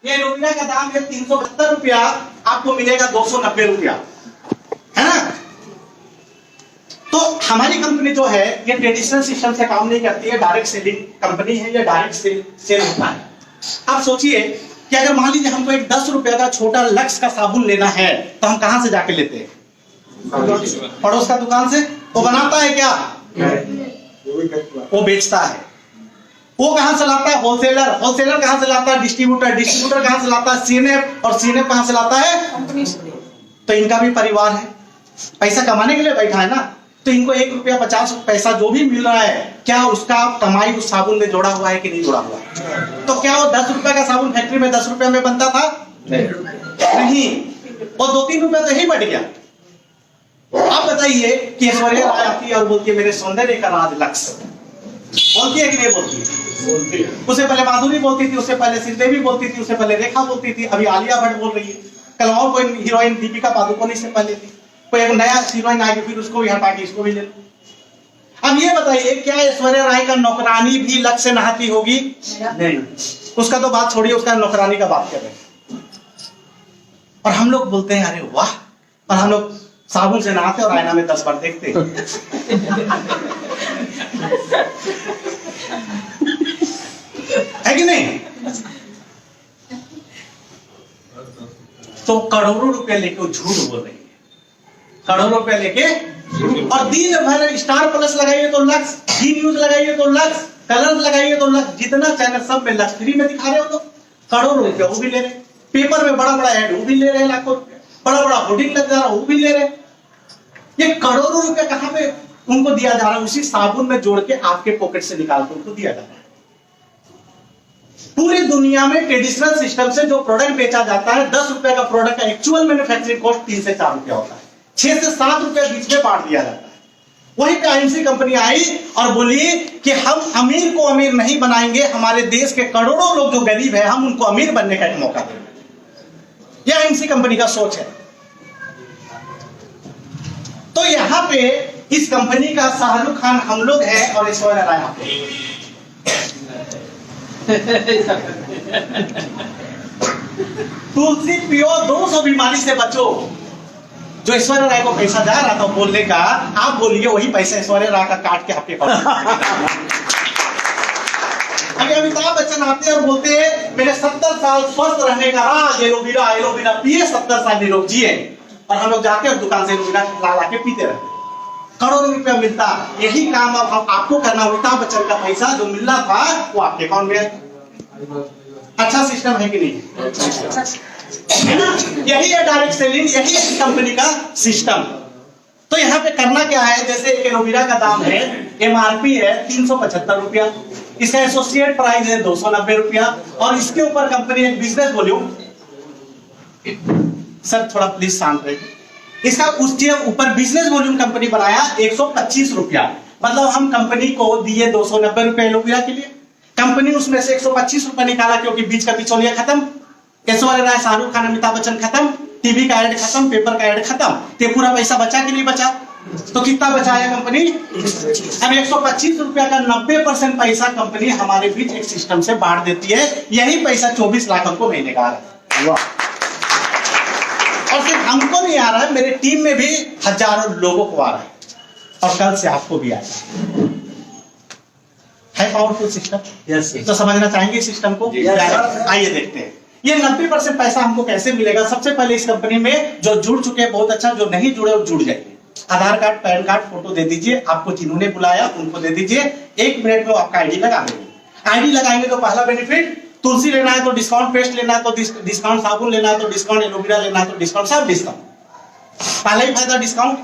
ये एलोवेरा का दाम है 372 रुपया, आपको मिलेगा 290 रुपया, है ना। तो हमारी कंपनी जो है ये ट्रेडिशनल सिस्टम से काम नहीं करती है, डायरेक्ट सेलिंग कंपनी है, ये डायरेक्ट सेल होता है। आप सोचिए कि अगर मान लीजिए हमको एक 10 रुपया का छोटा लक्स का साबुन लेना है तो हम कहां से जाके लेते हैं? पड़ोस का दुकान से। वो बनाता है क्या? वो बेचता है। वो कहां से लाता है? होलसेलर। होलसेलर कहां से लाता है? डिस्ट्रीब्यूटर। डिस्ट्रीब्यूटर कहां से लाता है? सीएनएफ। और सीएनएफ कहां से लाता है? कंपनी से। तो इनका भी परिवार है, पैसा कमाने के लिए बैठा है ना। तो इनको 1 रुपया 50 पैसा जो भी मिल रहा है, क्या उसका कमाई उस साबुन में जोड़ा हुआ है कि नहीं जोड़ा हुआ है? तो क्या वो 10 रुपया का साबुन फैक्ट्री में 10 रुपया में बनता था? नहीं, वो 2-3 रुपया तो ही बढ़ गया। आप बताइए कि ऐश्वर्या राय आती है और बोलती है मेरे सौंदर्य का राज लक्स, बोलती है कि नहीं बोलती है? उससे पहले माधुरी बोलती थी, उससे पहले श्रीदेवी बोलती थी, उससे पहले रेखा बोलती थी, अभी आलिया भट्ट बोल रही है। कल और कोई हीरोइन दीपिका पादुकोण इससे पहले थी, कोई एक नया हीरोइन आएगी फिर उसको भी हटा के इसको भी ले लो। अब ये बताइए क्या ऐश्वर्या राय का नौकरानी भी लक्स से नहाती होगी? नहीं। उसका तो बात छोड़िए, उसका नौकरानी का बात कर रहे हैं। और हम लोग बोलते हैं अरे वाह, और हम लोग साबुन से नहाते और आईना में 10 बार देखते है कि नहीं? तो करोड़ों रुपए लेके वो झूठ बोल रही है, करोड़ों रुपए लेके। और दिन भर स्टार प्लस लगाइए तो लक्स, जी न्यूज लगाइए तो लक्स, कलर्स लगाइए तो लक्स, जितना चैनल सब में लक्स फ्री में दिखा रहे हो तो करोड़ों रुपए वो भी ले रहे। पेपर में बड़ा बड़ा ऐड वो भी ले रहे हैं, लाखों रुपए, बड़ा बड़ा होर्डिंग लग जा रहा वो भी ले रहे। ये करोड़ों रुपए कहां पे उनको दिया जा रहा है? उसी साबुन में जोड़ के आपके पॉकेट से निकाल के उनको दिया जा रहा है। पूरी दुनिया में ट्रेडिशनल सिस्टम से जो प्रोडक्ट बेचा जाता है, 10 रुपए का प्रोडक्ट का एक्चुअल मैन्युफैक्चरिंग कॉस्ट 3 से 4 रुपया होता है, 6 से 7 रुपए बीच में बांट दिया जाता है। वहीं पे आईएमसी कंपनी आई और बोली कि हम अमीर को अमीर नहीं बनाएंगे, हमारे देश के करोड़ों लोग जो गरीब है हम उनको अमीर बनने का एक मौका देंगे। यह आईएमसी कंपनी का सोच है। तो यहां पे इस कंपनी का शाहरुख खान हम लोग हैं और ऐश्वर्या राय आप लोग। तुलसी पियो 200 बीमारी से बचो। जो ऐश्वर्या राय को पैसा जा रहा था बोलने का, आप बोलिए वही पैसा ऐश्वर्या राय का काट के आपके पास। अभी अमिताभ बच्चन आते हैं और बोलते हैं मेरे 70 साल स्वस्थ रहने का राज एलोवेरा, एलोवेरा पिए 70 साल निरोग जिए। और हम लोग जाके और दुकान से एलोवेरा ला के पीते रहते, करोड़ों रुपया मिलता। यही काम अब हम आपको करना। अमिताभ बच्चन का पैसा जो मिलना था वो आपके अकाउंट में। अच्छा सिस्टम है कि नहीं? है ना? यही है डायरेक्ट सेलिंग, यही है इस कंपनी का सिस्टम। तो यहाँ पे करना क्या है, जैसे एक एलोवेरा का दाम है, एमआरपी है 375 रुपया, इसका एसोसिएट प्राइस है 290 रुपया, और इसके ऊपर कंपनी एक बिजनेस वॉल्यूम, सर थोड़ा प्लीज शांत रहिए, इसका उसके ऊपर बिजनेस वॉल्यूम कंपनी बनाया 125 रुपया। मतलब हम कंपनी को दिए 290 रुपया एलोवेरा के लिए, कंपनी उसमें से 125 रुपया निकाला क्योंकि बीच का बिचौलिया खत्म, ऐश्वर्या राय, शाहरुख खान, अमिताभ बच्चन खत्म, टीवी का ऐड खत्म, पेपर का ऐड खत्म, तो पूरा पैसा बचा कि नहीं बचा? तो कितना बचाया कंपनी? अब 125 रुपया का 90% पैसा कंपनी हमारे बीच एक सिस्टम से बांट देती है। यही पैसा 24 लाख हमको महीने का आ रहा है। और सिर्फ हमको नहीं आ रहा है, मेरे टीम में भी हजारों लोगों को आ रहा है, और कल से आपको भी आएगा। है पावरफुल सिस्टम? यस। तो समझना चाहेंगे सिस्टम को? आइए देखते हैं ये 90% पैसा हमको कैसे मिलेगा। सबसे पहले इस कंपनी में जो जुड़ चुके हैं बहुत अच्छा, जो नहीं जुड़े वो जुड़ जाएंगे। आधार कार्ड, पैन कार्ड, फोटो दे दीजिए, आपको जिन्होंने बुलाया उनको दे दीजिए, 1 मिनट में आपका आईडी लगा देंगे। आईडी लगाएंगे तो पहला बेनिफिट, तुलसी लेना है तो डिस्काउंट, पेस्ट लेना है तो डिस्काउंट, साबुन लेना है तो डिस्काउंट, एलोवेरा लेना है तो डिस्काउंट, सब डिस्काउंट, पहला ही फायदा डिस्काउंट।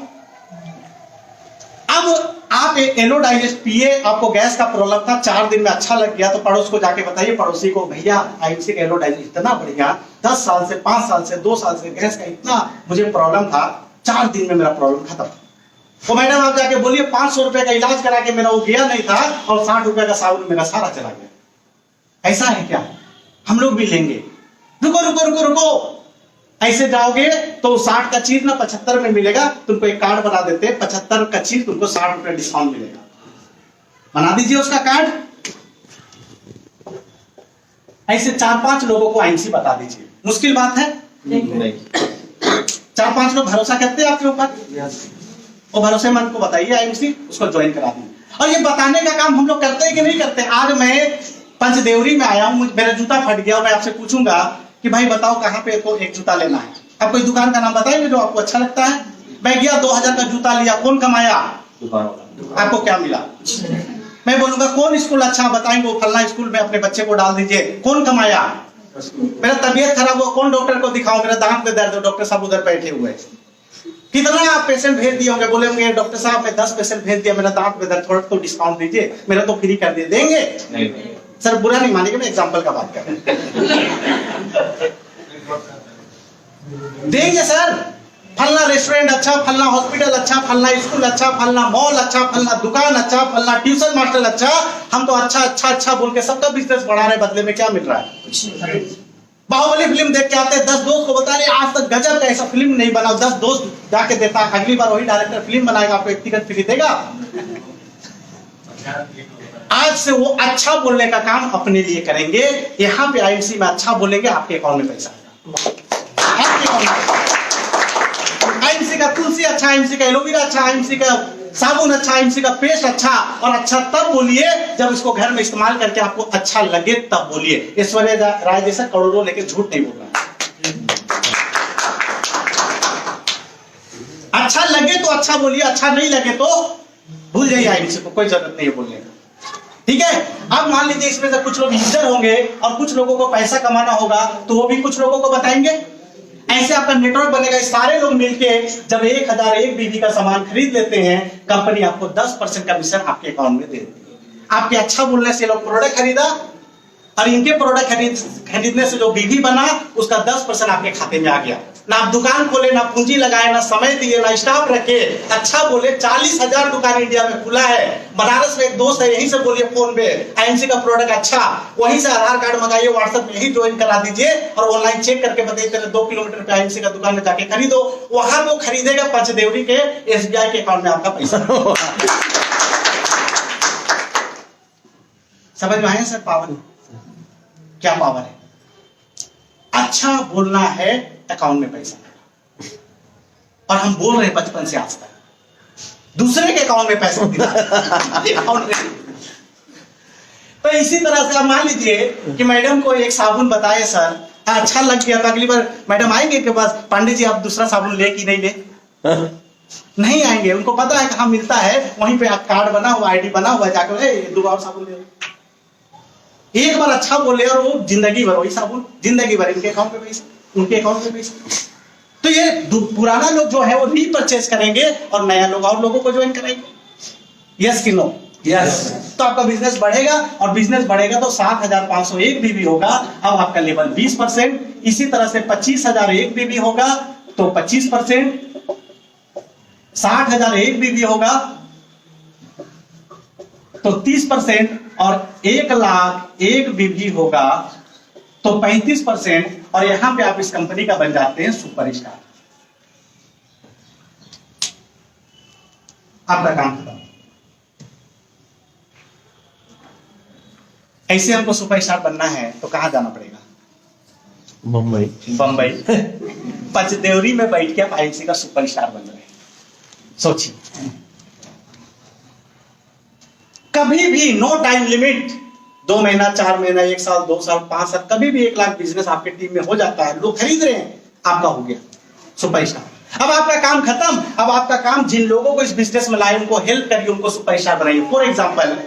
अब आप एलो डाइजेस्ट पिए, आपको गैस का प्रॉब्लम था, 4 दिन में अच्छा लग गया, तो पड़ोस को जाके बताइए, पड़ोसी को, भैया आईएमसी का एलो डाइजेस्ट इतना बढ़िया, 10 साल से, 5 साल से, 2 साल से गैस का इतना मुझे प्रॉब्लम था, 4 दिन में मेरा प्रॉब्लम खत्म। तो मैडम आप जाके बोलिए 500 रुपए का इलाज करा के मेरा वो गया नहीं था, और 60 रुपए का साबुन मेरा सारा चला गया। ऐसा है क्या? हम लोग भी लेंगे। रुको रुको रुको रुको, ऐसे जाओगे तो 60 का चीज ना 75 में मिलेगा। तुमको एक कार्ड बना देते हैं, 75 का चीज तुमको 60 रुपए डिस्काउंट मिलेगा। बना दीजिए उसका कार्ड। ऐसे 4-5 लोगों को आईएमसी बता दीजिए, मुश्किल बात है? नहीं। 4-5 लोग भरोसा करते हैं आपके ऊपर, वो भरोसेमंद को बताइए आईएमसी, उसको ज्वाइन करा दीजिए। और ये बताने का काम हम लोग करते हैं कि नहीं करते? आज मैं पंचदेवरी में आया हूँ, मेरा जूता फट गया और मैं आपसे पूछूंगा कि भाई बताओ कहाँ पे तो एक जूता लेना है, आप कोई दुकान का नाम बताएंगे जो आपको अच्छा लगता है? मैं गया 2000 का जूता लिया, कौन कमाया? दुकान वाला। आपको क्या मिला? मैं बोलूंगा कौन स्कूल अच्छा, बताएंगे वो फलना स्कूल में अपने बच्चे को डाल दीजिए, कौन कमाया? मेरा तबीयत खराब हो, कौन डॉक्टर को दिखाओ, मेरा दांत में दर्द हो, डॉक्टर साहब उधर बैठे हुए हैं। कितना आप पेशेंट भेज दिए होंगे, बोले होंगे डॉक्टर साहब मैं 10 पेशेंट भेज दिया, मेरा दांत में दर्द, थोड़ा तो डिस्काउंट दीजिए, मेरा तो फ्री कर दिए, देंगे? नहीं। सर बुरा नहीं मानेंगे, मैं एग्जांपल का बात कर रहा हूं। देंगे सर, फलना रेस्टोरेंट अच्छा, फलना हॉस्पिटल अच्छा, फलना स्कूल अच्छा, फलना मॉल अच्छा, फलना दुकान अच्छा, फलना ट्यूशन मास्टर अच्छा, हम तो अच्छा अच्छा अच्छा बोल के सबका बिजनेस बढ़ा रहे, बदले में क्या मिल रहा है? बाहुबली फिल्म देख के आते हैं, 10 दोस्त को बता रहे आज तक गजब का ऐसा फिल्म नहीं बना, 10 दोस्त जाके देता, अगली बार वही डायरेक्टर फिल्म बनाएगा, आपको एक टिकट फ्री देगा। आज से वो अच्छा बोलने का काम अपने लिए करेंगे, यहाँ पे आईएमसी में अच्छा बोलेंगे, आपके अकाउंट में पैसा आएगा। आईएमसी का तुलसी अच्छा, आईएमसी का एलोवेरा अच्छा, आईएमसी का साबुन अच्छा, आईएमसी का पेस्ट अच्छा, और अच्छा तब बोलिए जब इसको घर में इस्तेमाल करके आपको अच्छा लगे, तब बोलिए। ऐश्वर्या राय जैसा करोड़ों लेके झूठ नहीं बोलना। अच्छा लगे तो अच्छा बोलिए, अच्छा नहीं लगे तो भूल जाइए, आईएमसी को कोई जरूरत नहीं है बोलने का, ठीक है? अब मान लीजिए इसमें से कुछ लोग यूजर होंगे और कुछ लोगों को पैसा कमाना होगा, तो वो भी कुछ लोगों को बताएंगे। ऐसे आपका नेटवर्क बनेगा, सारे लोग मिलके जब 1001 बीबी का सामान खरीद लेते हैं, कंपनी आपको 10% कमीशन आपके अकाउंट में दे देती है। आपके अच्छा बोलने से लोग प्रोडक्ट खरीदा, और इनके प्रोडक्ट खरीदने से जो बीबी बना उसका 10% आपके खाते में आ गया। ना आप दुकान खोले, ना पूंजी लगाए, ना समय दिए, ना स्टाफ रखे, अच्छा बोले। 40,000 दुकान इंडिया में खुला है। बनारस में एक दोस्त है, यहीं से बोलिए फोन पे, आईएमसी का प्रोडक्ट अच्छा, वहीं से आधार कार्ड मंगाइए, व्हाट्सएप में यही ज्वाइन करा दीजिए, और ऑनलाइन चेक करके बताइए 2 किलोमीटर पे आईएमसी का दुकान में जाके खरीदो। वहां वो खरीदेगा, पंचदेवरी के एसबीआई के अकाउंट में आपका पैसा। समझ में आया सर? पावर क्या पावर है? अच्छा बोलना है, अकाउंट में पैसा, और हम बोल रहे हैं बचपन से आज तक, दूसरे के अकाउंट में पैसा अकाउंट में। तो इसी तरह से आप मान लीजिए कि मैडम को एक साबुन बताए सर, अच्छा लग गया, तो अगली बार मैडम आएंगे के पास, पांडे जी आप दूसरा साबुन ले कि नहीं ले? नहीं आएंगे, उनको पता है कहाँ मिलता है, वहीं पे आप कार्ड बना हुआ, आईडी बना हुआ, जाकर 2 बार साबुन ले। एक बार अच्छा बोले और वो जिंदगी भर वही साबुन, जिंदगी भर इनके अकाउंट में पैसा, उनके अकाउंट में पैसा। तो ये पुराना लोग जो है वो रीपरचेज करेंगे और नया लोग और लोगों को ज्वाइन करेंगे। यस कि नो? यस। तो आपका बिजनेस बढ़ेगा, और बिजनेस बढ़ेगा तो 7,501 बीबी होगा। अब आपका लेवल 20%, इसी तरह से 25,001 बीबी होगा तो 25%, 60,001 बीबी होगा तो 30%, और 1,00,001 बीबी होगा तो 35%, और यहां पे आप इस कंपनी का बन जाते हैं सुपरस्टार। आपका काम खत्म। ऐसे हमको सुपरस्टार बनना है तो कहां जाना पड़ेगा? मुंबई। बंबई। पंचदेवरी में बैठ के आप आईएमसी का सुपरस्टार बन रहे हैं। सोचिए, कभी भी नो टाइम लिमिट, 2 महीना, 4 महीना, 1 साल, 2 साल, 5 साल, कभी भी 1 लाख बिजनेस आपके टीम में हो जाता है, लोग खरीद रहे हैं, आपका हो गया सुपरस्टार। अब आपका काम खत्म। अब आपका काम जिन लोगों को इस बिजनेस में लाए, उनको हेल्प करिए, उनको सुपरस्टार बनाइए। फॉर एग्जाम्पल,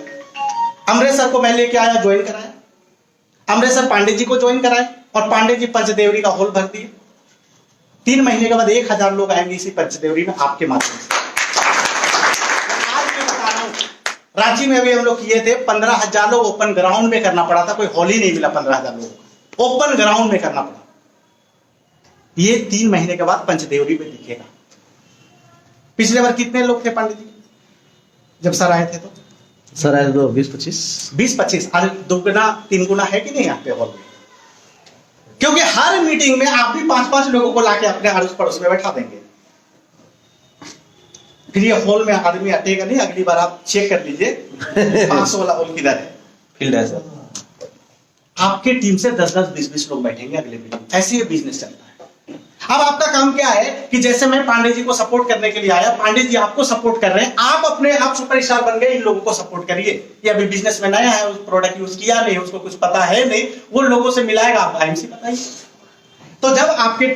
अमरेश सर को मैं लेके आया, ज्वाइन कराया, अमरेश सर पांडे जी को ज्वाइन कराए, और पांडे जी पंचदेवरी का हॉल भर दिए। 3 महीने के बाद 1,000 लोग आएंगे इसी पंचदेवरी में आपके माध्यम से। रांची में भी हम लोग किए थे, 15,000 लोग ओपन ग्राउंड में करना पड़ा था, कोई हॉल ही नहीं मिला 15,000 लोग ओपन ग्राउंड में करना पड़ा। ये 3 महीने के बाद पंचदेवरी में दिखेगा। पिछले बार कितने लोग थे पंडित जी जब सर आए थे? तो सर आए तो 20-25। 20-25, अरे 2 गुना 3 गुना है कि नहीं यहाँ पे हॉल में? क्योंकि हर मीटिंग में आप भी 5-5 लोगों को लाके अपने अड़ोस पड़ोस में बैठा देंगे। फिर ये हॉल में आदमी अटेगा नहीं। अगली बार आप चेक कर लीजिए 500 वाला हॉल किधर है, फील्ड है सर। आपके टीम से 10-10, 20-20 लोग बैठेंगे अगले मीटिंग। ऐसे ये बिजनेस चलता है। अब आपका काम क्या है कि जैसे मैं पांडे जी को सपोर्ट करने के लिए आया, पांडे जी आपको सपोर्ट कर रहे हैं, आप अपने आप सुपरस्टार बन गए, इन लोगों को सपोर्ट करिए। ये अभी बिजनेस में नया है, उस प्रोडक्ट यूज किया नहीं, उसको कुछ पता है नहीं, वो लोगों से मिलाएगा, आप आईएमसी बताइए। तो जब आपके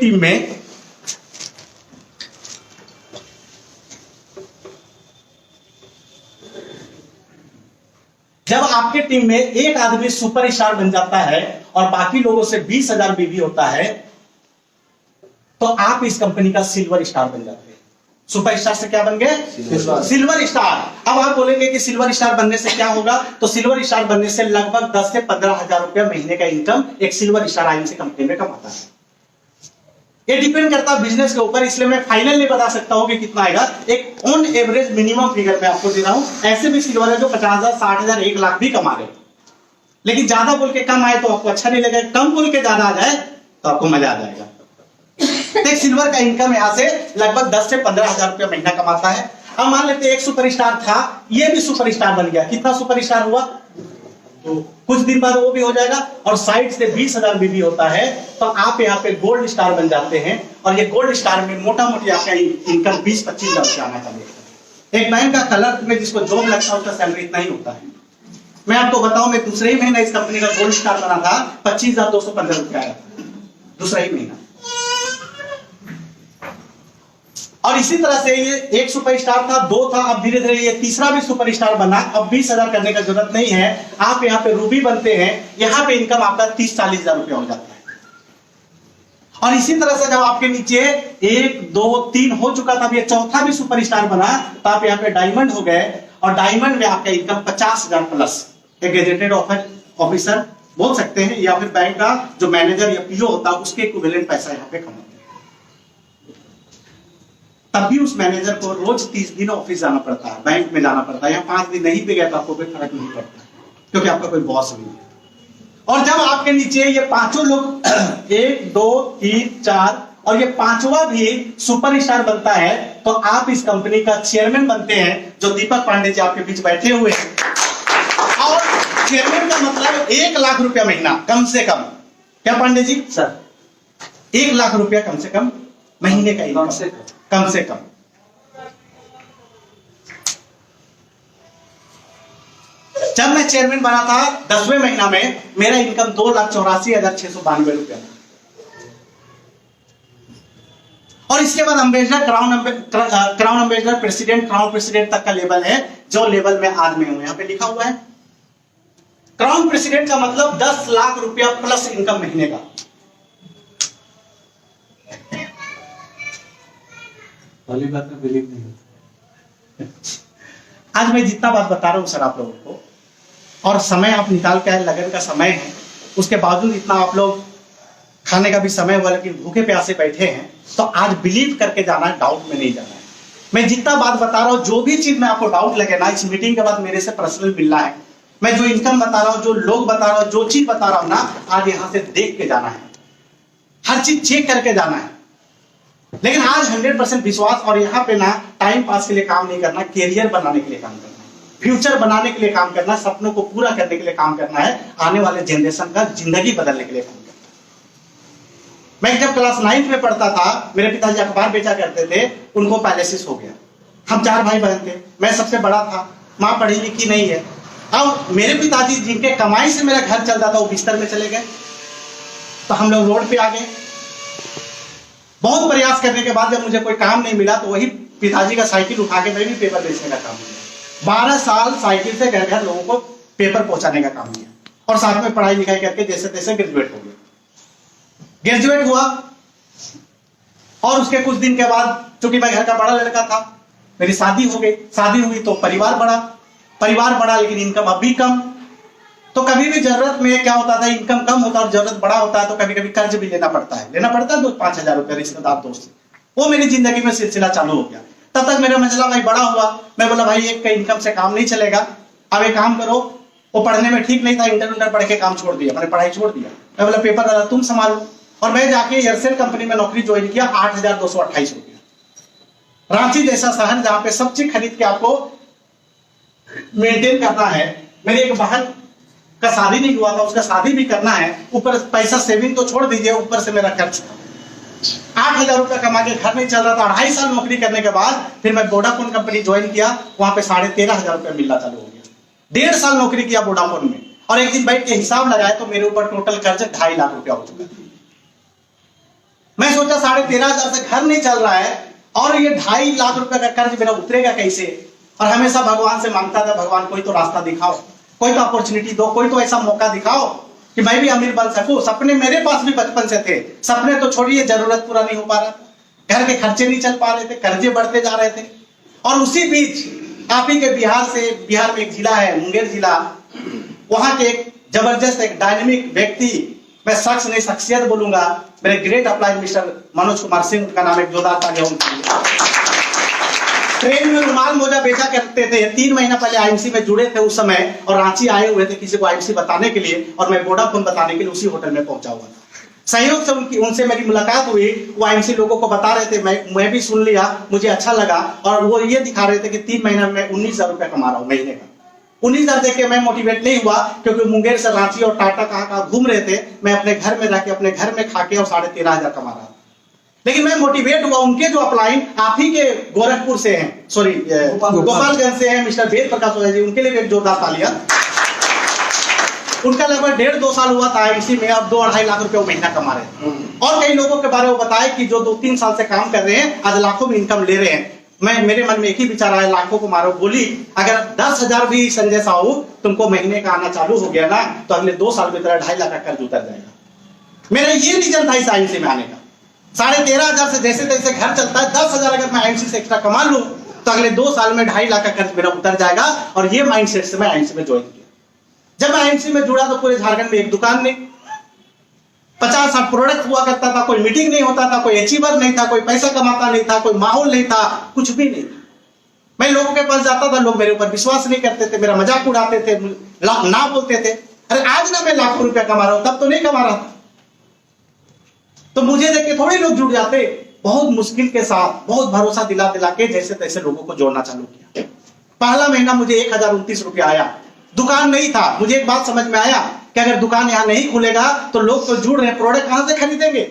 टीम में एक आदमी सुपरस्टार बन जाता है और बाकी लोगों से 20,000 बीवी होता है, तो आप इस कंपनी का सिल्वर स्टार बन जाते हैं। सुपरस्टार से क्या बन गए? Silver star. अब आप बोलेंगे कि सिल्वर स्टार बनने से क्या होगा? तो सिल्वर स्टार बनने से लगभग 10 से 15,000 रुपया महीने का इनकम एक सिल्वर स्टार आईएमसी कंपनी में कमाता है। ये डिपेंड करता है बिजनेस के ऊपर, इसलिए मैं फाइनल नहीं बता सकता हूं कि कितना आएगा। एक ऑन एवरेज मिनिमम फिगर मैं आपको दे रहा हूं। ऐसे भी सिल्वर है जो 50,000, 60,000, 1 लाख भी कमा रहे, लेकिन ज्यादा बोल के कम आए तो आपको अच्छा नहीं लगेगा, कम बोल के ज्यादा आ जाए तो आपको मजा आ जाएगा। एक सिल्वर का इनकम यहां से लगभग 10 से 15,000 रुपया महीना कमाता है। अब मान लेते हैं एक सुपरस्टार था, ये भी सुपरस्टार बन गया। कितना सुपरस्टार हुआ? तो कुछ दिन बाद वो भी हो जाएगा, और साइड से 20,000 बीवी होता है, तो आप यहाँ पे गोल्ड स्टार बन जाते हैं। और ये गोल्ड स्टार में मोटा मोटी आपका इनकम 20-25 लाख से आना चाहिए। एक बैंक का क्लर्क में जिसको जॉब लगता है उसका सैलरी इतना ही होता है। मैं आपको बताऊं, मैं दूसरे ही महीना इस कंपनी का गोल्ड स्टार बना था, 25,215 रुपया आया दूसरा ही महीना। और इसी तरह से ये एक सुपरस्टार था, 2 था, अब धीरे धीरे ये तीसरा भी सुपरस्टार बना। अब 20,000 करने का जरूरत नहीं है, आप यहाँ पे रूबी बनते हैं, यहाँ पे इनकम आपका 30-40,000 रुपया हो जाता है। और इसी तरह से जब आपके नीचे 1, 2, 3 हो चुका था, ये चौथा भी सुपरस्टार बना, तो आप यहाँ पे डायमंड हो गए, और डायमंड में आपका इनकम 50,000 प्लस। एक गेजेटेड ऑफिसर बोल सकते हैं, या फिर बैंक का जो मैनेजर या पीओ होता है उसके इक्विवेलेंट पैसा यहाँ पे कमाते हैं। तब भी उस मैनेजर को रोज 30 दिन ऑफिस जाना पड़ता है, बैंक में जाना पड़ता है। या 5 दिन नहीं भी गया तो आपको कोई फर्क नहीं पड़ता, क्योंकि आपका कोई बॉस नहीं है। और जब आपके नीचे ये पांचों लोग 1, 2, 3, 4 और ये पांचवा भी सुपरस्टार बनता है, तो आप इस कंपनी का चेयरमैन बनते हैं, जो दीपक पांडे जी आपके बीच बैठे हुए हैं। और चेयरमैन का मतलब 1 लाख रुपया महीना कम से कम। क्या पांडे जी? सर 1 लाख रुपया कम से कम महीने का इनकम, कम से कम। जब मैं चेयरमैन बना था 10वें महीना में मेरा इनकम 2,84,692 रुपया था। और इसके बाद ambassador, crown ambassador, president, crown president तक का लेवल है, जो लेवल में आज में हूं। यहां पे लिखा हुआ है क्राउन प्रेसिडेंट का मतलब 10 लाख रुपया प्लस इनकम महीने का। वाली बात में बिलीव नहीं होता। आज मैं जितना बात बता रहा हूं सर आप लोगों को, और समय आप निकाल के आए, लगन का समय है, उसके बावजूद इतना आप लोग, खाने का भी समय हुआ लेकिन भूखे प्यासे बैठे हैं, तो आज बिलीव करके जाना है, डाउट में नहीं जाना है। मैं जितना बात बता रहा हूं, जो भी चीज में आपको डाउट लगे ना, इस मीटिंग के बाद मेरे से पर्सनल मिलना है। मैं जो इनकम बता रहा हूं, जो लोग बता रहा हूं, जो चीज बता रहा हूं ना, आज यहां से देख के जाना है, हर चीज चेक करके जाना है। लेकिन आज 100% विश्वास, और यहाँ पे ना टाइम पास के लिए काम नहीं करना, कैरियर बनाने के लिए काम करना है, फ्यूचर बनाने के लिए काम करना, सपनों को पूरा करने के लिए काम करना है, आने वाले जनरेशन का जिंदगी बदलने के लिए काम करना है। मैं जब क्लास 9th में पढ़ता था, मेरे पिताजी अखबार बेचा करते थे, उनको पैरालिसिस हो गया। हम 4 भाई बहन थे, मैं सबसे बड़ा था, माँ पढ़ी लिखी नहीं है। अब मेरे पिताजी जिनके कमाई से मेरा घर चलता था, वो बिस्तर में चले गए, तो हम लोग रोड पे आ गए। बहुत प्रयास करने के बाद जब मुझे कोई काम नहीं मिला, तो वही पिताजी का साइकिल उठा के मैं भी पेपर बेचने का काम किया। 12 साल साइकिल से घर घर लोगों को पेपर पहुंचाने का काम किया, और साथ में पढ़ाई लिखाई करके जैसे तैसे ग्रेजुएट हो गया। ग्रेजुएट हुआ, और उसके कुछ दिन के बाद, चूंकि मैं घर का बड़ा लड़का था, मेरी शादी हो गई। शादी हुई तो परिवार बढ़ा, लेकिन इनकम अब भी कम। तो कभी भी जरूरत में क्या होता था, इनकम कम होता और जरूरत बड़ा होता है, तो कभी कभी कर्ज भी लेना पड़ता है 2-5 रुपए रिश्तेदार दोस्त से। वो मेरी जिंदगी में सिलसिला चालू हो गया। तब तक मेरा मसला भाई बड़ा हुआ। मैं बोला भाई एक का इनकम से काम नहीं चलेगा, अब एक काम करो। वो पढ़ने में ठीक नहीं था, इंटर पढ़ के काम छोड़ दिया, मैंने पढ़ाई छोड़ दिया। मैं बोला पेपर वाला तुम संभालो, और मैं जाके एयरसेल कंपनी में नौकरी ज्वाइन किया। 8,228 रुपया। रांची जैसा शहर जहां पे सब चीज खरीद के आपको मेंटेन करना है। मेरी एक बहन का शादी नहीं हुआ था, उसका शादी भी करना है, ऊपर पैसा सेविंग तो छोड़ दीजिए, ऊपर से मेरा खर्च 8,000 रुपया कमा के घर नहीं चल रहा था। 2.5 साल नौकरी करने के बाद फिर मैं वोडाफोन कंपनी ज्वाइन किया, वहां पे 13,500 रुपया मिलना चालू हो गया। 1.5 साल नौकरी किया वोडाफोन में, और एक दिन बैठ के हिसाब लगाया तो मेरे ऊपर टोटल कर्ज 2.5 लाख रुपया हो चुका। मैं सोचा 13,500 से घर नहीं चल रहा है, और ये 2.5 लाख रुपए का कर्ज मेरा उतरेगा कैसे। और हमेशा भगवान से मांगता था, भगवान कोई तो रास्ता दिखाओ, कोई तो अपॉर्चुनिटी दो, कोई तो ऐसा मौका दिखाओ कि मैं भी अमीर बन सकूं। सपने मेरे पास भी बचपन से थे, सपने तो छोड़िए, जरूरत पूरा नहीं हो पा रहा था, घर के खर्चे नहीं चल पा रहे थे, कर्जे बढ़ते जा रहे थे। और उसी बीच आप ही के बिहार में एक जिला है मुंगेर जिला, वहां के एक जबरदस्त एक डायनेमिक व्यक्ति, मैं शख्स नहीं शख्सियत बोलूंगा, मेरे great applied mister Manoj Kumar Singh का नाम, एक जोरदार तालियां। ट्रेन में रुमाल मोजा बेचा करते थे, 3 महीना पहले आईएमसी में जुड़े थे उस समय, और रांची आए हुए थे किसी को आईएमसी बताने के लिए, और मैं वोडाफोन बताने के लिए उसी होटल में पहुंचा हुआ था। सहयोग से उनसे मेरी मुलाकात हुई, वो आईएमसी लोगों को बता रहे थे, मैं भी सुन लिया, मुझे अच्छा लगा। और वो ये दिखा रहे थे कि 3 महीना में 19,000 रुपया कमा रहा हूं महीने का। 19,000 देख के मैं मोटिवेट नहीं हुआ, क्योंकि मुंगेर से रांची और टाटा कहाँ घूम रहे थे, मैं अपने घर में रह के अपने घर में खा के और 13,500 कमा रहा था। लेकिन मैं मोटिवेट हुआ, उनके जो अपलाइन आप ही के गोरखपुर से हैं, सॉरी गोपालगंज से हैं, मिस्टर वेद प्रकाश ओझा जी, उनके लिए भी एक जोरदार तालियां। उनका लगभग 1.5-2 साल हुआ था आईएमसी में, अब 2-2.5 लाख रुपए महीना कमा रहे हैं। और कई लोगों के बारे में बताया कि जो 2-3 साल से काम कर रहे हैं, आज लाखों में इनकम ले रहे हैं। मेरे मन में एक ही विचार आया, लाखों को मारो गोली, अगर 10,000 भी संजय साहू तुमको महीने का आना चालू हो गया ना, तो अगले 2 साल में तेरा 2.5 लाख का कर्ज उतर जाएगा। मेरा ये रीजन था इस आईएमसी में आने का। 13,500 से जैसे तैसे घर चलता है, 10,000 अगर मैं आईएमसी से एक्स्ट्रा कमा लूं तो अगले 2 साल में 2.5 लाख का कर्ज मेरा उतर जाएगा। और ये माइंडसेट से मैं आईएमसी में ज्वाइन किया। जब मैं आईएमसी में जुड़ा तो पूरे झारखंड में एक दुकान नहीं, 50-60 प्रोडक्ट हुआ करता था, कोई मीटिंग नहीं होता था, कोई अचीवर नहीं था, कोई पैसा कमाता नहीं था, कोई माहौल नहीं था, कुछ भी नहीं। मैं लोगों के पास जाता था, लोग मेरे ऊपर विश्वास नहीं करते थे, मेरा मजाक उड़ाते थे, ना बोलते थे। अरे आज ना मैं लाखों रुपया कमा रहा हूं, तब तो नहीं कमा रहा था। तो मुझे देख के थोड़े लोग जुड़ जाते, बहुत मुश्किल के साथ, बहुत भरोसा दिला दिला के जैसे तैसे लोगों को जोड़ना चालू किया। पहला महीना मुझे 1,029 रुपया आया। दुकान नहीं था, मुझे एक बात समझ में आया कि अगर दुकान यहां नहीं खुलेगा तो लोग तो जुड़ रहे हैं, प्रोडक्ट कहां से खरीदेंगे।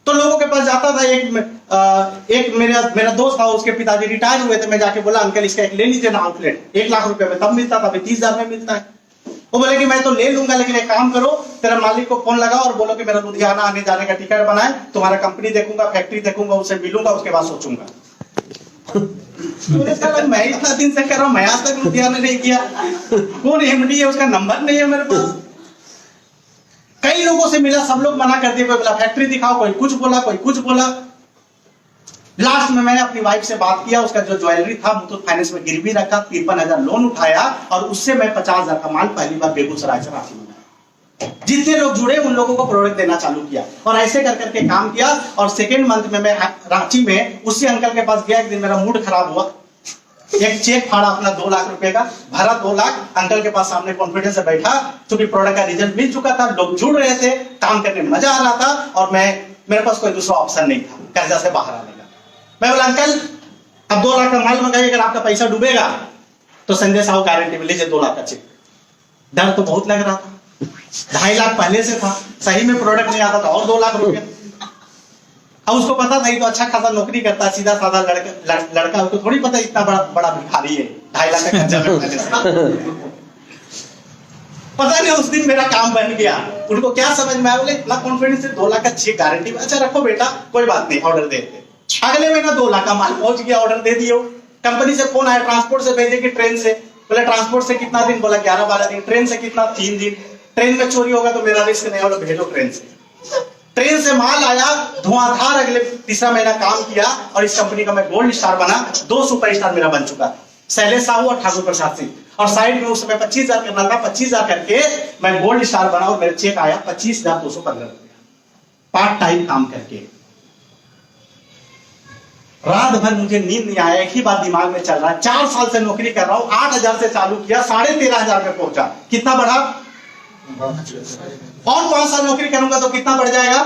तो लोगों के पास जाता था, एक मेरा दोस्त था, उसके पिताजी रिटायर हुए थे, मैं जाके बोला अंकल इसका एक ले लीजिए ना आउटलेट, 1 लाख रुपए में तब मिलता था, अभी 30,000 में मिलता है। वो बोले कि मैं तो ले लूंगा, लेकिन एक काम करो, तेरा मालिक को फोन लगाओ और बोलो कि मेरा लुधियाना आने जाने का टिकट बनाए, तुम्हारा कंपनी देखूंगा, फैक्ट्री देखूंगा, उससे मिलूंगा, उसके बाद सोचूंगा। मैं इतना दिन से कर रहा हूं, मैं आज तक लुधियाना नहीं किया, कौन एमडी है, उसका नंबर नहीं है मेरे पास। कई लोगों से मिला, सब लोग मना कर दिए, कोई बोला फैक्ट्री दिखाओ, कोई कुछ बोला, कोई कुछ बोला। लास्ट में मैंने अपनी वाइफ से बात किया, उसका जो ज्वेलरी था मुथूट फाइनेंस में गिरवी रखा, 53,000 लोन उठाया, और उससे मैं 50,000 का माल पहली बार बेगूसराय से रांची में। जितने लोग जुड़े उन लोगों को प्रोडक्ट देना चालू किया, और ऐसे कर करके काम किया। और सेकेंड मंथ में मैं रांची में उसी अंकल के पास गया। एक दिन मेरा मूड खराब हुआ, एक चेक फाड़ा अपना 2 लाख रुपए का, भरा 2 लाख, अंकल के पास सामने कॉन्फिडेंस से बैठा, क्योंकि प्रोडक्ट का रिजल्ट मिल चुका था, लोग जुड़ रहे थे, काम करने में मजा आ रहा था, और मेरे पास कोई दूसरा ऑप्शन नहीं था कर्जा से बाहर आने का। मैं बोला अंकल अब 2 लाख का माल मंगाइए, अगर आपका पैसा डूबेगा तो संजय साहू गारंटी में लीजिए 2 लाख का चेक। डर तो बहुत लग रहा था, 2.5 लाख पहले से था, सही में प्रोडक्ट नहीं आता था, और 2 लाख रुपया। अब उसको पता था ये तो अच्छा खासा नौकरी करता है, सीधा साधा लड़का, उसको थोड़ी पता इतना बड़ा भिखारी है, 2.5 लाख का कर्जा में पहले से। पता नहीं उस दिन मेरा काम बन गया। उनको क्या समझ में आया, बोले इतना कॉन्फिडेंस से 2 लाख का चेक गारंटी में, अच्छा रखो बेटा, कोई बात नहीं, ऑर्डर देते। अगले महीना 2 लाख का माल पहुंच गया, ऑर्डर दे दियो। कंपनी से फोन आया, ट्रांसपोर्ट से भेजे कि ट्रेन से? बोले ट्रांसपोर्ट से कितना दिन? बोला 11-12 दिन। ट्रेन से कितना? 3 दिन। ट्रेन में चोरी होगा तो मेरा रिस्क नहीं, बोलो भेजो ट्रेन से। ट्रेन से माल आया धुआंधार। अगले तीसरा महीना काम किया और इस कंपनी का मैं गोल्ड स्टार बना। 2 सुपर स्टार मेरा बन चुका, शैलेश साहू और ठाकुर प्रसाद सिंह। और साइड में उस समय 25,000 करना था, 25,000 करके मैं गोल्ड स्टार बना और मेरा चेक आया 25,215 रुपया, पार्ट टाइम काम करके। रात भर मुझे नींद नहीं आया, एक ही बात दिमाग में चल रहा है, 4 साल से नौकरी कर रहा हूं, 8,000 से चालू किया, 13,500 पे पहुंचा। कितना बढ़ा? और 5 साल नौकरी करूंगा तो कितना बढ़ जाएगा?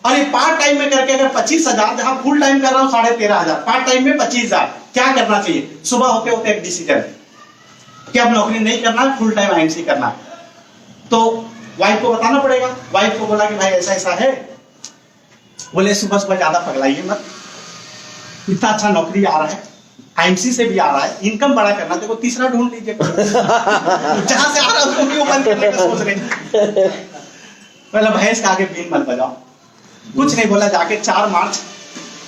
और ये पार्ट टाइम में करके अगर 25,000, जहां फुल टाइम कर रहा हूं 13,500, पार्ट टाइम में 25,000। क्या करना चाहिए? सुबह होते होते एक डिसीजन, कि अब नौकरी नहीं करना, फुल टाइम आईएमसी करना है। तो वाइफ को बताना पड़ेगा। वाइफ को बोला कि भाई ऐसा ऐसा है। बोले सुबह सुबह ज्यादा पगलाइए मत, इतना अच्छा नौकरी आ रहा है, आईएमसी से भी आ रहा है, इनकम बड़ा करना, देखो तीसरा ढूंढ लीजिए। जहां से आ रहा है उसको क्यों बंद करने का सोच रहे। पहले भैंस के आगे बीन मत बजाओ। कुछ नहीं बोला, जाके 4 मार्च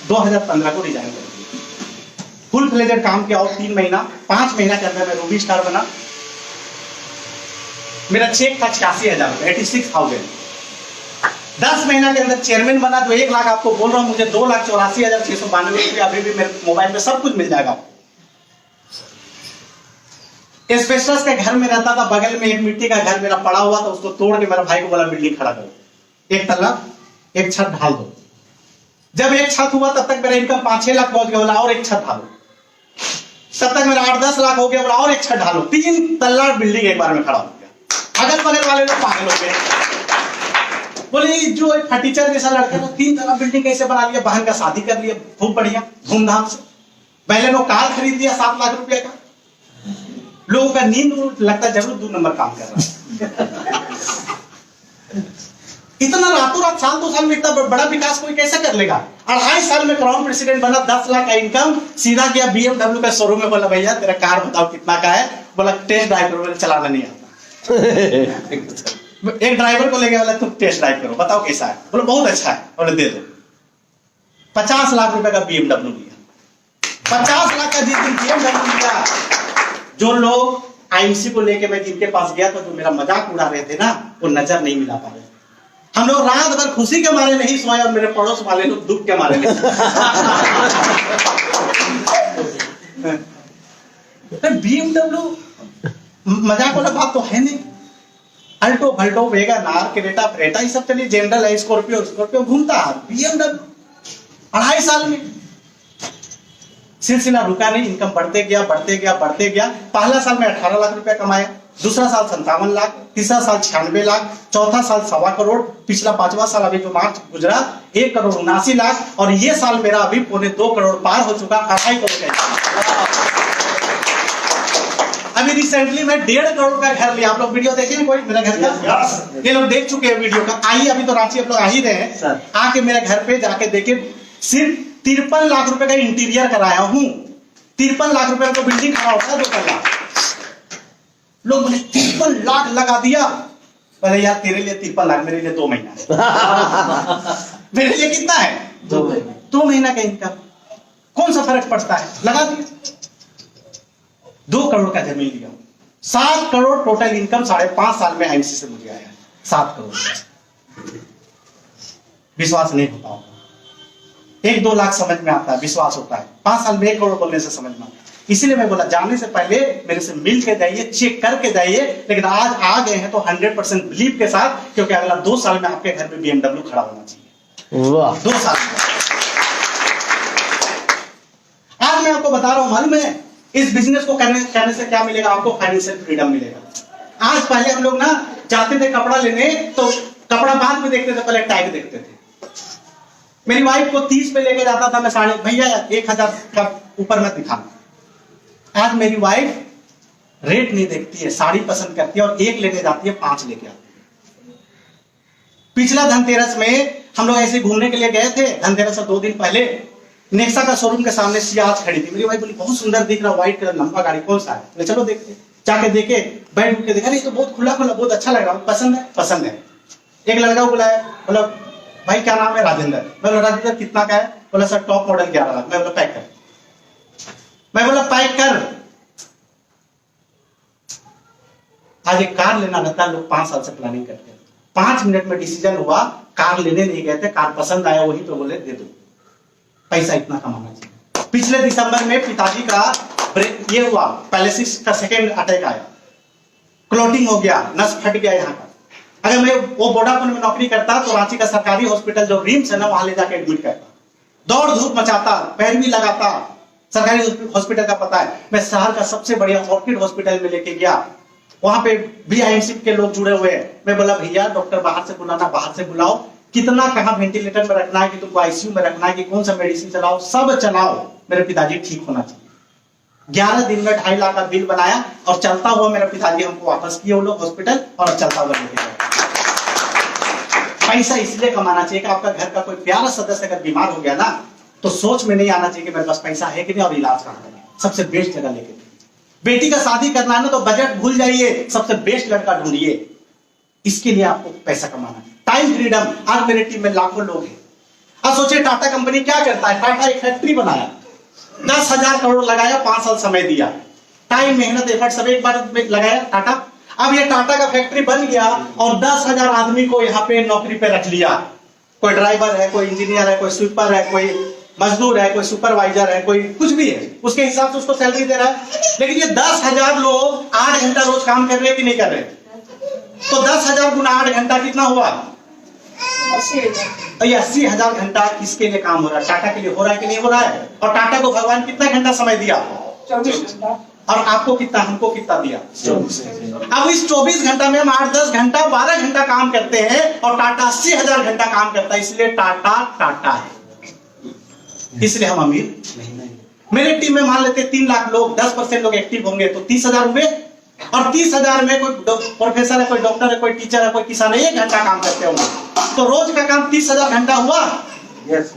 2015 को रिजाइन कर दिया। फुल फ्लेजेड काम किया और 3 महीना 5 महीना के अंदर मैं रूबी स्टार बना। मेरा चेक था 86,000 रुपये, 86,000। 10 महीना के अंदर चेयरमैन बना। जो 1 लाख आपको बोल रहा हूँ, मुझे 2,84,692 रुपये अभी भी मेरे मोबाइल में सब कुछ मिल जाएगा। एस्बेस्टस के घर में रहता था, बगल में एक मिट्टी का घर मेरा पड़ा हुआ था, उसको तोड़ के मेरा भाई को बोला बिल्डिंग खड़ा करो, 1 तल्ला 1 छत ढाल दो। जब 1 छत हुआ तब तक मेरा इनकम 5-6 लाख पहुंच गया, बोला और 1 छत ढालो। तब तक मेरा 8-10 लाख हो गया, बोला और 1 छत ढालो। 3 तल्ला बिल्डिंग एक बार में खड़ा हो गया। अगल बगल वाले लोग पागल हो गए, बोले जो एक फटीचर जैसा लड़का था 3 तल्ला बिल्डिंग कैसे बना लिया, बहन का शादी कर लिया खूब बढ़िया धूमधाम से। पहले लोग कार खरीद लिया 7 लाख रुपए का। लोगों का नींद लगता जरूर 2 नंबर काम कर रहा है। इतना रातों रात साल 2 साल में इतना बड़ा विकास कोई कैसे कर लेगा। 2.5 साल में क्राउन प्रेसिडेंट बना, 10 लाख का इनकम, सीधा गया BMW का शोरूम में, बोला भैया तेरा कार बताओ कितना का है। बोला टेस्ट ड्राइव करो, चलाना नहीं आता। एक ड्राइवर को ले गया, बोला तुम टेस्ट ड्राइव करो, बताओ कैसा है। बोला बहुत अच्छा है। बोले दे दो। 50 लाख रुपए का BMW लिया। 50 लाख का जिस दिन BMW लिया, जो लोग आईएमसी को लेके मैं जिनके पास गया था, जो मेरा मजाक उड़ा रहे थे ना, वो नजर नहीं मिला पा रहे। हम लोग रात भर खुशी के मारे नहीं सोए और मेरे पड़ोस वाले लोग दुख के मारे नहीं सोए। BMW मजाक वाला बात तो है नहीं। अल्टो भल्टो वेगनार क्रेटा फ्रेटा ये सब चलिए, जनरल है, स्कॉर्पियो घूमता है। BMW 2.5 साल में सिलसिला रुका नहीं, इनकम बढ़ते गया बढ़ते गया बढ़ते गया। पहला साल में 18 लाख रुपया कमाया, दूसरा साल 57 लाख, तीसरा साल 96 लाख, चौथा साल 1.25 करोड़, पिछला 5वां साल अभी जो मार्च गुजरा 1 करोड़ 79 लाख, और ये साल मेरा अभी 2.25 करोड़ पार हो चुका, 2.5 करोड़ का। अभी रिसेंटली मैं 1.5 करोड़ का घर लिया। आप लोग वीडियो देखे कोई मेरे घर का? ये लोग देख चुके हैं वीडियो का। आइए, अभी तो रांची आप लोग आ ही रहे हैं, आके मेरे घर पे जाके देखे। सिर्फ 53 लाख रुपए का इंटीरियर कराया हूं। 53 लाख रुपए का बिल्डिंग खड़ा होता है 2 तल्ला। लोग बोले 53 लाख लगा दिया। बोले यार तेरे लिए 53 लाख, मेरे लिए 2 महीना। मेरे लिए कितना है? 2 महीना का इनकम। कौन सा फर्क पड़ता है, लगा दिया। 2 करोड़ का जमीन लिया, 7 करोड़ टोटल इनकम 5.5 साल में आईएमसी से मुझे आया। 7 करोड़। विश्वास नहीं होता होगा। 1-2 लाख समझ में आता है, विश्वास होता है। 5 साल में 1 करोड़ बोलने से समझ में आता है। इसीलिए मैं बोला जाने से पहले मेरे से मिल के जाइए, चेक करके जाइए। लेकिन आज आ गए हैं तो 100% बिलीव के साथ, क्योंकि अगला 2 साल में आपके घर में BMW खड़ा होना चाहिए। वाह, 2 साल। आज मैं आपको बता रहा हूं, मालूम है इस बिजनेस को करने से क्या मिलेगा? आपको फाइनेंशियल फ्रीडम मिलेगा। आज पहले हम लोग ना जाते थे कपड़ा लेने, तो कपड़ा बाद में देखते थे, पहले टैग देखते थे। मेरी वाइफ को 30 पे लेके जाता था मैं साड़ी, भैया 1000 का ऊपर मत दिखाना। आज मेरी वाइफ रेट नहीं देखती है, साड़ी पसंद करती है, और 1 लेने जाती है 5 लेके आती है। पिछला धनतेरस में हम लोग ऐसे घूमने के लिए गए थे। धनतेरस से 2 दिन पहले नेक्सा का शोरूम के सामने सियाज खड़ी थी। मेरी वाइफ बोली बहुत सुंदर दिख रहा, व्हाइट कलर, लंबा गाड़ी, कौन सा है? चलो देखते। जाके देखे, बैठ उठ के देखा, नहीं तो बहुत खुला खुला, बहुत अच्छा लग रहा, पसंद है? पसंद है। एक लड़का को बुलाया, बोला भाई क्या नाम है? राजेंद्र। मैं बोला राजेंद्र कितना का है? बोला सर टॉप मॉडल 11 लाख। मैं बोला पैक कर। मैं बोला पैक कर। आज एक कार लेना रहता है, लोग 5 साल से प्लानिंग करते हैं। 5 मिनट में डिसीजन हुआ, कार लेने नहीं गए थे, कार पसंद आया, वही तो बोले दे दो, पैसा इतना कमाना चाहिए। पिछले दिसंबर में पिताजी का ये हुआ, पैलिसिस का 2nd अटैक आया, क्लोटिंग हो गया, नस फट गया यहाँ का। अगर मैं वो वोडाफोन में नौकरी करता तो रांची का सरकारी हॉस्पिटल जो रिम्स है ना, वहां ले जाके एडमिट करता, दौड़ धूप मचाता, पैरवी लगाता। सरकारी हॉस्पिटल का पता है, मैं शहर का सबसे बढ़िया ऑर्किड हॉस्पिटल में लेके गया, वहां पे भी आईएमसी के लोग जुड़े हुए हैं। मैं बोला भैया डॉक्टर बाहर से बुलाना, बाहर से बुलाओ, कितना कहाँ वेंटिलेटर में रखना है, कि तुमको आईसीयू में रखना है, कि कौन सा मेडिसिन चलाओ, सब चलाओ, मेरे पिताजी ठीक होना चाहिए। 11 दिन में 2.5 लाख का बिल बनाया और चलता हुआ मेरे पिताजी हमको वापस किए वो लोग हॉस्पिटल और चलता हुआ लेके गए। पैसा इसलिए कमाना चाहिए कि आपका घर का कोई प्यारा सदस्य अगर बीमार हो गया ना तो सोच में नहीं आना चाहिए कि मेरे पास पैसा है कि नहीं और इलाज कहाँ करना है। सबसे बेस्ट जगह लेके बेटी का शादी करना है ना तो बजट भूल जाइए, सबसे बेस्ट लड़का ढूंढिए। इसके लिए आपको पैसा कमाना है। टाइम फ्रीडम, आज मेरे टीम में लाखों लोग हैं। अब सोचिए टाटा कंपनी क्या करता है, टाटा एक फैक्ट्री बनाया, 10,000 करोड़ लगाया, 5 साल समय दिया, टाइम मेहनत एफर्ट सब एक बार में लगाया टाटा। अब ये टाटा का फैक्ट्री बन गया और 10,000 आदमी को यहाँ पे नौकरी पे रख लिया। कोई ड्राइवर है, कोई इंजीनियर है, कोई स्वीपर है, कोई मजदूर है, कोई सुपरवाइजर है, कोई कुछ भी है, उसके हिसाब से उसको सैलरी दे रहा है। लेकिन ये 10,000 लोग 8 घंटा रोज काम कर रहे हैं कि नहीं कर रहे? तो 10,000 गुना 8 घंटा कितना हुआ? 80,000 घंटा किसके लिए काम हो रहा है? टाटा के लिए हो रहा है कि नहीं हो रहा है? और टाटा को भगवान कितना घंटा समय दिया? 24 घंटा। और आपको कितना, हमको कितना दिया? 24। अब इस 24 घंटा में हम 8-10 घंटा 12 घंटा काम करते हैं और टाटा 80,000 घंटा काम करता है। इसलिए टाटा टाटा है, इसलिए हम अमीर नहीं। मेरे टीम में मान लेते 3 लाख लोग, 10% लोग एक्टिव होंगे तो 30,000 हुए। और 30,000 में कोई प्रोफेसर है, कोई डॉक्टर है, कोई टीचर है, कोई किसान है, 1 घंटा काम करते होंगे तो रोज का काम 30,000 घंटा हुआ। यस।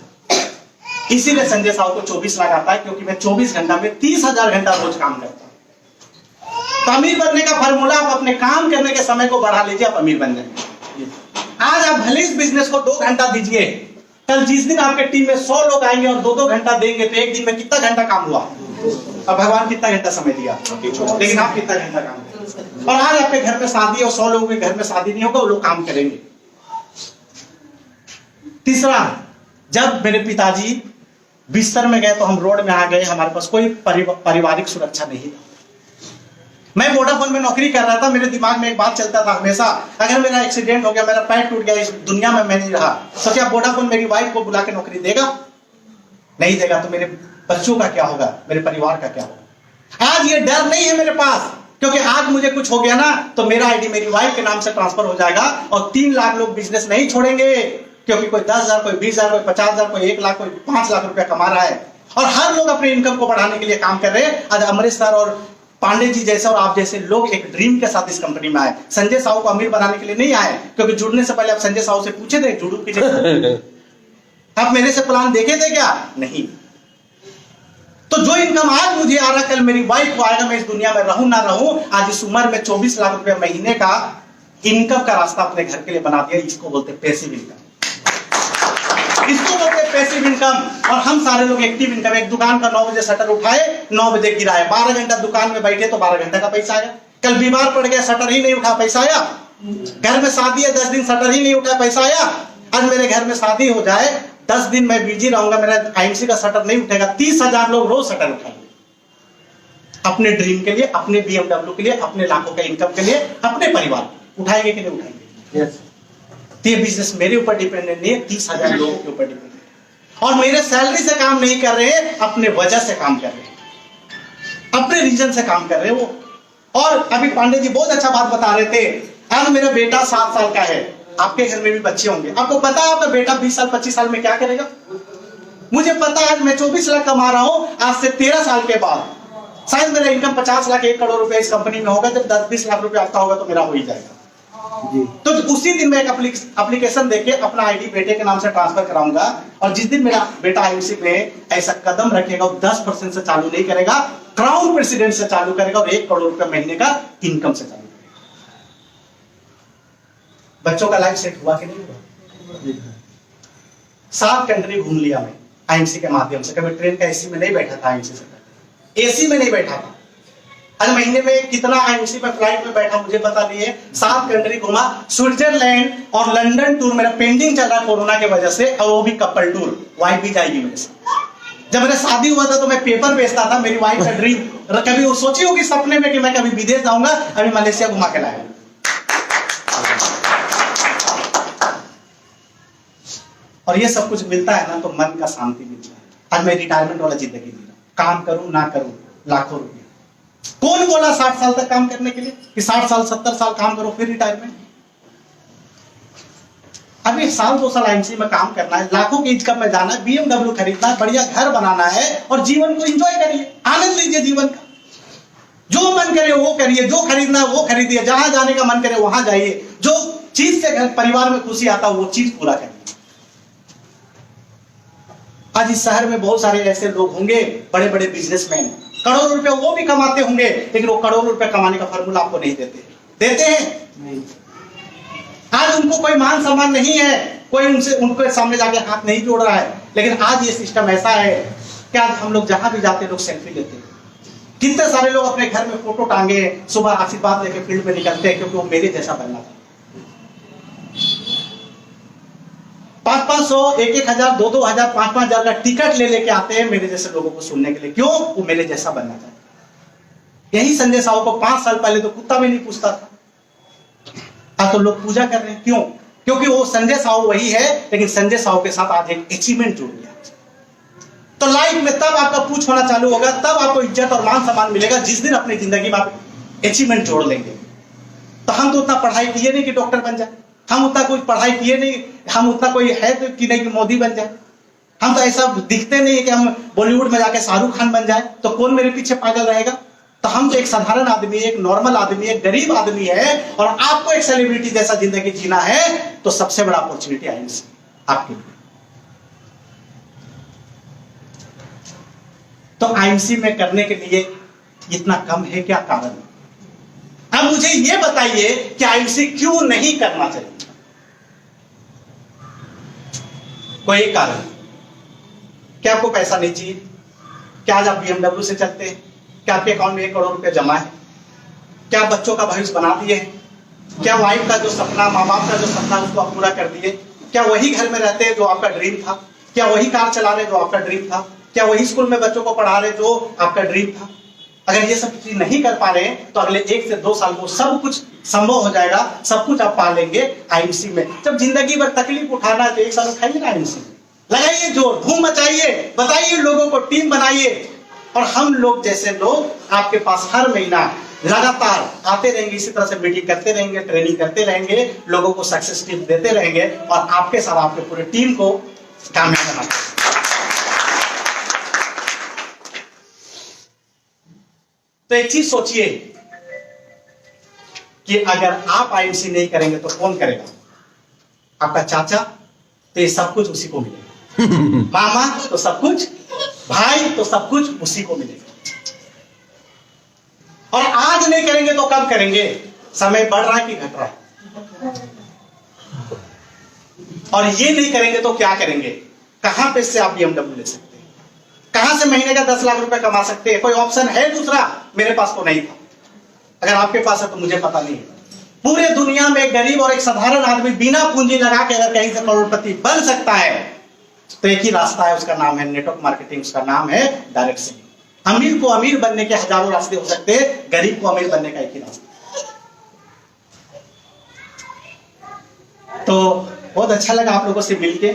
इसीलिए संजय साहू को 24 लाख आता है, क्योंकि मैं 24 घंटा में 30,000 घंटा रोज काम करता हूं। तो अमीर बनने का फॉर्मूला, आप अपने काम करने के समय को बढ़ा लीजिए, आप अमीर बन जाएंगे। आज आप भले इस बिजनेस को 2 घंटा दीजिए, कल जिस दिन आपके टीम में 100 लोग आएंगे और 2-2 घंटा देंगे तो एक दिन में कितना घंटा काम हुआ? और भगवान कितना घंटा समय दिया? लेकिन आप कितना घंटा काम करें? और आज आपके घर में शादी है और 100 लोगों के घर में शादी नहीं होगा, वो लोग काम करेंगे। तीसरा, जब मेरे पिताजी बिस्तर में गए तो हम रोड में आ गए, हमारे पास कोई पारिवारिक सुरक्षा नहीं था। मैं वोडाफोन में नौकरी कर रहा था, मेरे दिमाग में एक बात चलता था हमेशा, अगर मेरा एक्सीडेंट हो गया, मेरा पैर टूट गया, इस दुनिया में मैं नहीं रहा, तो क्या वोडाफोन मेरी वाइफ को बुला के नौकरी देगा? नहीं देगा। तो मेरे बच्चों का क्या होगा, मेरे परिवार का क्या होगा? आज ये डर नहीं है मेरे पास, क्योंकि आज मुझे कुछ हो गया ना तो मेरा आईडी मेरी वाइफ के नाम से ट्रांसफर हो जाएगा और 3 लाख लोग बिजनेस नहीं छोड़ेंगे, क्योंकि कोई 10,000, कोई 20,000, कोई 50,000, कोई 1 लाख, कोई 5 लाख रुपया कमा रहा है। और हर लोग अपने इनकम को बढ़ाने के लिए काम कर रहे हैं। आज अमरीश सर और पांडे जी जैसे और आप जैसे लोग एक ड्रीम के साथ इस कंपनी में आए। संजय साहू को अमीर बनाने के लिए नहीं आए, क्योंकि जुड़ने से पहले आप संजय साहू से पूछे थे जुड़ू कि नहीं? आप मेरे से प्लान देखे थे क्या? नहीं। तो जो इनकम आज मुझे आ रहा, कल मेरी वाइफ को आएगा, मैं इस दुनिया में रहूं ना रहूं, आज इस उम्र में 24 लाख रुपए महीने का इनकम का रास्ता अपने घर के लिए बना दिया। इसको बोलते पैसिव इनकम, इसको बोलते पैसिव इनकम। और हम सारे लोग एक्टिव इनकम। एक दुकान का 9 बजे शटर उठाए, 9 बजे गिराए, 12 घंटा दुकान में बैठे तो 12 घंटा का पैसा आया। कल बीमार पड़ गया, शटर ही नहीं उठा, पैसा आया। घर में शादी है, 10 दिन शटर ही नहीं उठा, पैसा आया। आज मेरे घर में शादी हो जाए, 10 दिन मैं बिजी रहूंगा, मेरा आईएमसी का शटर नहीं उठेगा, 30,000 लोग रोज शटर उठाएंगे अपने ड्रीम के लिए, अपने BMW के लिए, अपने लाखों का इनकम के लिए, अपने परिवार उठाएंगे कि नहीं उठाएंगे? यस। तो ये बिजनेस मेरे ऊपर डिपेंडेंट नहीं है, 30,000 लोगों के ऊपर डिपेंडेंट है। और मेरे सैलरी से काम नहीं कर रहे हैं, अपने वजह से काम कर रहे हैं, अपने रीजन से काम कर रहे हैं वो। और अभी पांडे जी बहुत अच्छा बात बता रहे थे, आज मेरा बेटा 7 साल का है, आपके घर में भी बच्चे होंगे, आपको पता है आपका बेटा 20 साल 25 साल में क्या करेगा? मुझे पता है, आज मैं 24 लाख कमा रहा हूं, आज से 13 साल के बाद शायद मेरा इनकम 50 लाख 1 करोड़ रुपए इस कंपनी में होगा। जब 10-20 लाख रुपए आता होगा तो मेरा हो ही जाएगा। तो उसी दिन मैं एक एप्लीकेशन देके अपना आईडी बेटे के नाम से ट्रांसफर कराऊंगा। और जिस दिन मेरा बेटा आईएमसी में ऐसा कदम रखेगा, वो 10% से चालू नहीं करेगा, क्राउन प्रेसिडेंट से चालू करेगा और 1 करोड़ रुपए महीने का इनकम से चालू करेगा। बच्चों का लाइफ सेट हुआ कि नहीं हुआ? 7 कंट्री घूम लिया मैं आईएमसी के माध्यम से। कभी ट्रेन का एसी में नहीं बैठा था, आईएमसी से एसी में नहीं बैठा था। आज महीने में कितना आईएमसी में फ्लाइट में बैठा मुझे पता नहीं है। 7 कंट्री घूमा, स्विट्जरलैंड और लंदन टूर मेरा पेंडिंग चल रहा कोरोना की वजह से, और वो भी कपल टूर। वाइफ भी जाएगी मेरे साथ। जब मेरा शादी हुआ था तो मैं पेपर बेचता था, मेरी वाइफ का ड्रीम कभी वो सोची होगी सपने में कि मैं कभी विदेश जाऊंगा, अभी मलेशिया घुमा के लाया। और ये सब कुछ मिलता है ना तो मन का शांति मिलता है। आज मैं रिटायरमेंट वाला जिंदगी जी रहा हूं, काम करूं ना करूं, लाखों रुपए। कौन बोला 60 साल तक काम करने के लिए कि 60 साल 70 साल काम करो फिर रिटायरमेंट? अभी 1 साल 2 साल आईएमसी में काम करना है, लाखों की इनकम में जाना है, BMW खरीदना है, बढ़िया घर बनाना है और जीवन को एंजॉय करिए, आनंद लीजिए जीवन का। जो मन करे वो करिए, जो खरीदना है वो खरीदिए, जहां जाने का मन करे वहां जाइए, जो चीज से घर परिवार में खुशी आता है वो चीज पूरा करिए। आज इस शहर में बहुत सारे ऐसे लोग होंगे, बड़े बड़े बिजनेसमैन, करोड़ों रुपए वो भी कमाते होंगे, लेकिन वो करोड़ों रुपए कमाने का फॉर्मूला आपको नहीं देते। देते हैं? नहीं। आज उनको कोई मान सम्मान नहीं है, कोई उनके सामने जाके हाथ नहीं जोड़ रहा है, लेकिन आज ये सिस्टम ऐसा है कि आज हम लोग जहां भी जाते लोग सेल्फी लेते हैं। कितने सारे लोग अपने घर में फोटो टांगे, सुबह आशीर्वाद लेके फील्ड में निकलते हैं, क्योंकि वो मेरे जैसा बनना था। 500, 1,000, 2,000, 5,000 का टिकट ले लेके आते हैं मेरे जैसे लोगों को सुनने के लिए। क्यों? वो मेरे जैसा बनना चाहते। यही संजय साहू को 5 साल पहले तो कुत्ता भी नहीं पूछता था, आज तो लोग पूजा कर रहे हैं। क्यों? क्योंकि वो संजय साहू वही है, लेकिन संजय साहू के साथ आज एक अचीवमेंट जुड़ गया। तो लाइफ में तब आपका पूछ होना चालू होगा, तब आपको इज्जत और मान सम्मान मिलेगा जिस दिन अपनी जिंदगी में आप अचीवमेंट जोड़ लेंगे। तो हम तो उतना पढ़ाई किए नहीं कि डॉक्टर बन जाए, हम उतना कोई पढ़ाई किए नहीं, हम उतना कोई है तो कि नहीं कि मोदी बन जाए, हम तो ऐसा दिखते नहीं है कि हम बॉलीवुड में जाके शाहरुख खान बन जाए, तो कौन मेरे पीछे पागल रहेगा। तो हम तो एक साधारण आदमी, एक नॉर्मल आदमी, एक गरीब आदमी है, और आपको एक सेलिब्रिटी जैसा जिंदगी जीना है, तो सबसे बड़ा अपॉर्चुनिटी है आपके लिए। तो आईएमसी में करने के लिए इतना कम है, क्या कारण है? अब मुझे यह बताइए कि आईएमसी क्यों नहीं करना चाहिए? कोई कारण? क्या आपको पैसा नहीं चाहिए? क्या आज आप BMW से चलते हैं? क्या आपके अकाउंट में 1 करोड़ रुपए जमा है? क्या बच्चों का भविष्य बना दिए? क्या वाइफ का जो सपना, माँ बाप का जो सपना, उसको आप पूरा कर दिए? क्या वही घर में रहते हैं जो आपका ड्रीम था? क्या वही कार चला रहे जो आपका ड्रीम था? क्या वही स्कूल में बच्चों को पढ़ा रहे जो आपका ड्रीम था? अगर ये सब चीज नहीं कर पा रहे हैं, तो अगले 1 से 2 साल में सब कुछ संभव हो जाएगा, सब कुछ आप पा लेंगे आईएमसी में। जब जिंदगी भर तकलीफ उठाना है तो 1 साल उठाइए ना आईएमसी में, लगाइए जोर, धूम मचाइए, बताइए लोगों को, टीम बनाइए, और हम लोग जैसे लोग आपके पास हर महीना लगातार आते रहेंगे, इसी तरह से मीटिंग करते रहेंगे, ट्रेनिंग करते रहेंगे, लोगों को सक्सेस टिप देते रहेंगे, और आपके साथ आपके पूरे टीम को कामयाब बनाएंगे। तो एक चीज सोचिए कि अगर आप आईएमसी नहीं करेंगे तो कौन करेगा? आपका चाचा, तो ये सब कुछ उसी को मिलेगा। मामा तो सब कुछ, भाई तो सब कुछ उसी को मिलेगा। और आज नहीं करेंगे तो कब करेंगे? समय बढ़ रहा है कि घट रहा है? और ये नहीं करेंगे तो क्या करेंगे? कहां पे से आप BMW ले सकते हैं? कहां से महीने का 10 लाख रुपए कमा सकते हैं? कोई ऑप्शन है दूसरा? मेरे पास तो नहीं था। अगर आपके पास है तो मुझे पता नहीं है। पूरे दुनिया में एक गरीब और एक साधारण आदमी बिना पूंजी लगा के अगर कहीं से करोड़पति बन सकता है, तो एक ही रास्ता है, उसका नाम है नेटवर्क मार्केटिंग, उसका नाम है डायरेक्ट सेलिंग। अमीर को अमीर बनने के हजारों रास्ते हो सकते हैं, गरीब को अमीर बनने का एक ही रास्ता। तो बहुत अच्छा लगा आप लोगों से मिलके।